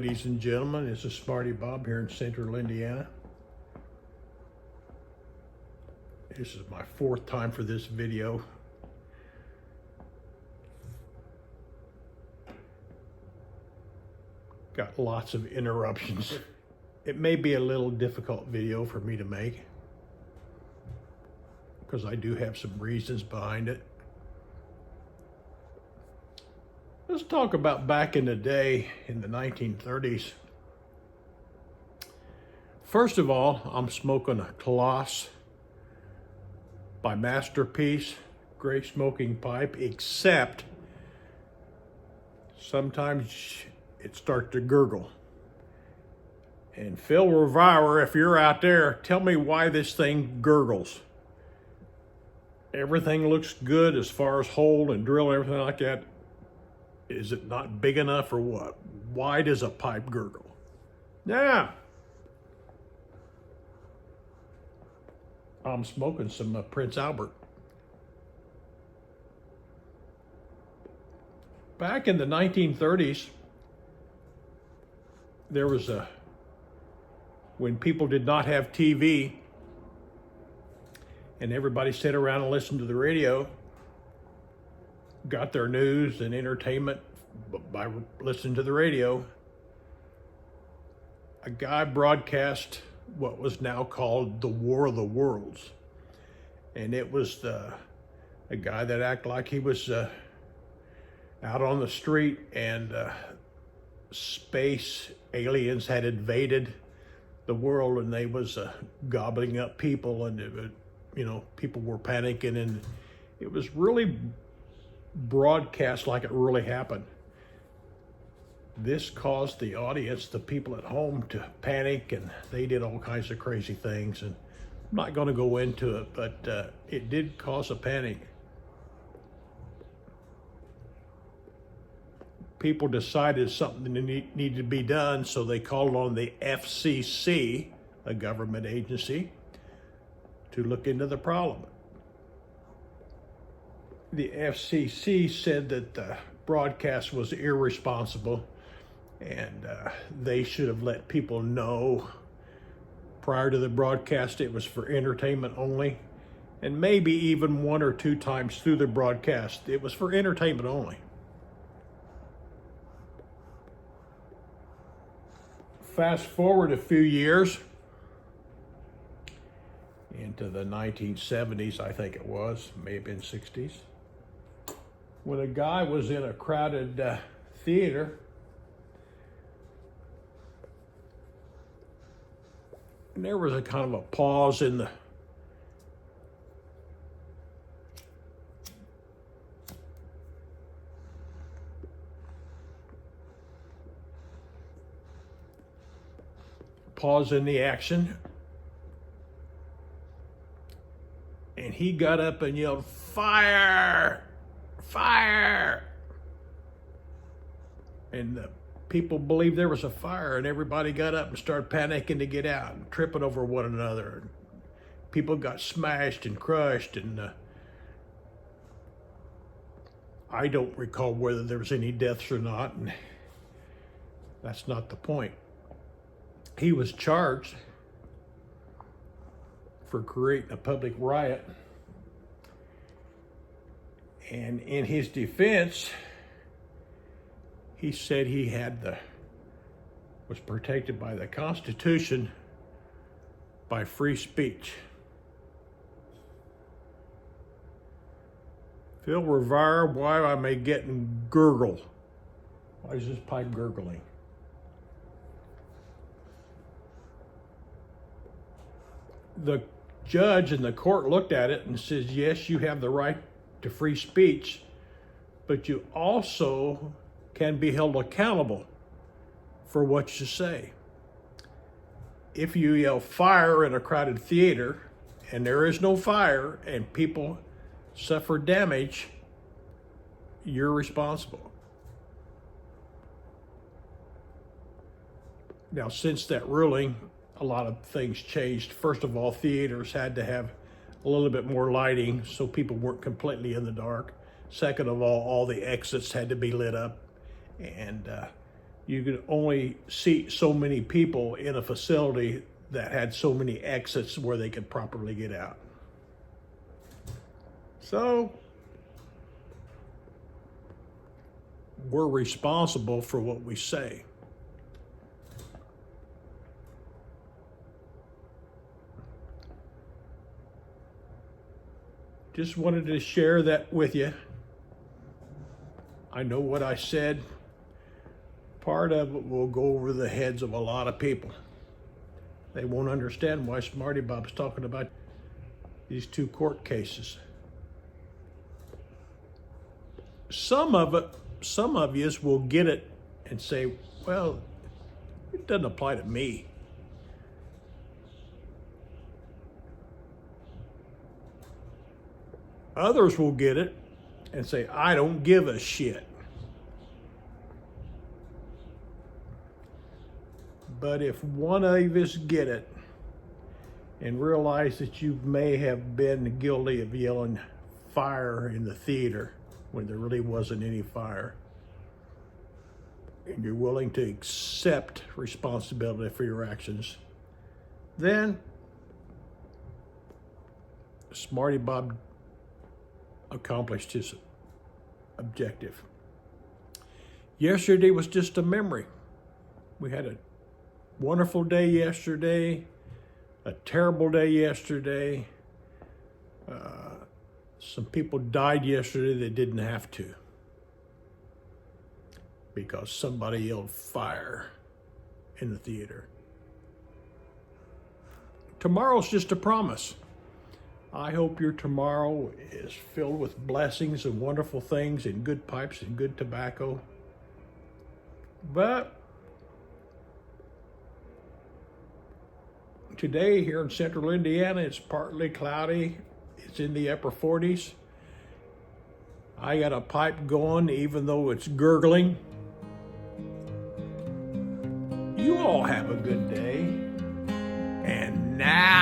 ladies and gentlemen. This is Smarty Bob here in Central Indiana. This is my fourth time for this video. Got lots of interruptions. It may be a little difficult video for me to make because I do have some reasons behind it. Let's talk about back in the day in the 1930s. First of all, I'm smoking a Kloss by Masterpiece, great smoking pipe, except sometimes it starts to gurgle. And Phil Revere, if you're out there, tell me why this thing gurgles. Everything looks good as far as hole and drill and everything like that. Is it not big enough or what? Why does a pipe gurgle? Yeah. I'm smoking some Prince Albert. Back in the 1930s, there was when people did not have TV and everybody sat around and listened to the radio, got their news and entertainment by listening to the radio. A guy broadcast what was now called the War of the Worlds. And it was a guy that acted like he was out on the street and space aliens had invaded the world and they was gobbling up people and people were panicking, and it was really broadcast like it really happened. This caused the audience, the people at home, to panic, and they did all kinds of crazy things, and I'm not going to go into it, but it did cause a panic. People decided something needed to be done, so they called on the FCC, a government agency, to look into the problem. The FCC said that the broadcast was irresponsible and they should have let people know prior to the broadcast it was for entertainment only, and maybe even one or two times through the broadcast it was for entertainment only. Fast forward a few years into the 1970s, I think it was, may have been 60s, when a guy was in a crowded theater and there was a kind of a pause in the action, and he got up and yelled, "Fire! Fire!" And the people believed there was a fire, and everybody got up and started panicking to get out and tripping over one another. And people got smashed and crushed, and I don't recall whether there was any deaths or not, and that's not the point. He was charged for creating a public riot, and in his defense, he said he was protected by the Constitution by free speech. Phil Revere, why am I getting gurgle? Why is this pipe gurgling? The judge in the court looked at it and says, yes, you have the right to free speech, but you also can be held accountable for what you say. If you yell fire in a crowded theater and there is no fire and people suffer damage, you're responsible. Now, since that ruling, a lot of things changed. First of all, theaters had to have a little bit more lighting so people weren't completely in the dark. Second of all the exits had to be lit up, and you could only seat so many people in a facility that had so many exits where they could properly get out. So we're responsible for what we say. Just wanted to share that with you. I know what I said. Part of it will go over the heads of a lot of people. They won't understand why Smarty Bob's talking about these 2 court cases. Some of you will get it and say, well, it doesn't apply to me. Others will get it and say, I don't give a shit. But if one of us get it and realize that you may have been guilty of yelling fire in the theater when there really wasn't any fire, and you're willing to accept responsibility for your actions, then Smarty Bob accomplished his objective. Yesterday was just a memory. We had a wonderful day yesterday, a terrible day yesterday. Some people died yesterday that didn't have to because somebody yelled fire in the theater. Tomorrow's just a promise. I hope your tomorrow is filled with blessings and wonderful things and good pipes and good tobacco. But today here in central Indiana, it's partly cloudy. It's in the upper 40s. I got a pipe going even though it's gurgling. You all have a good day. And now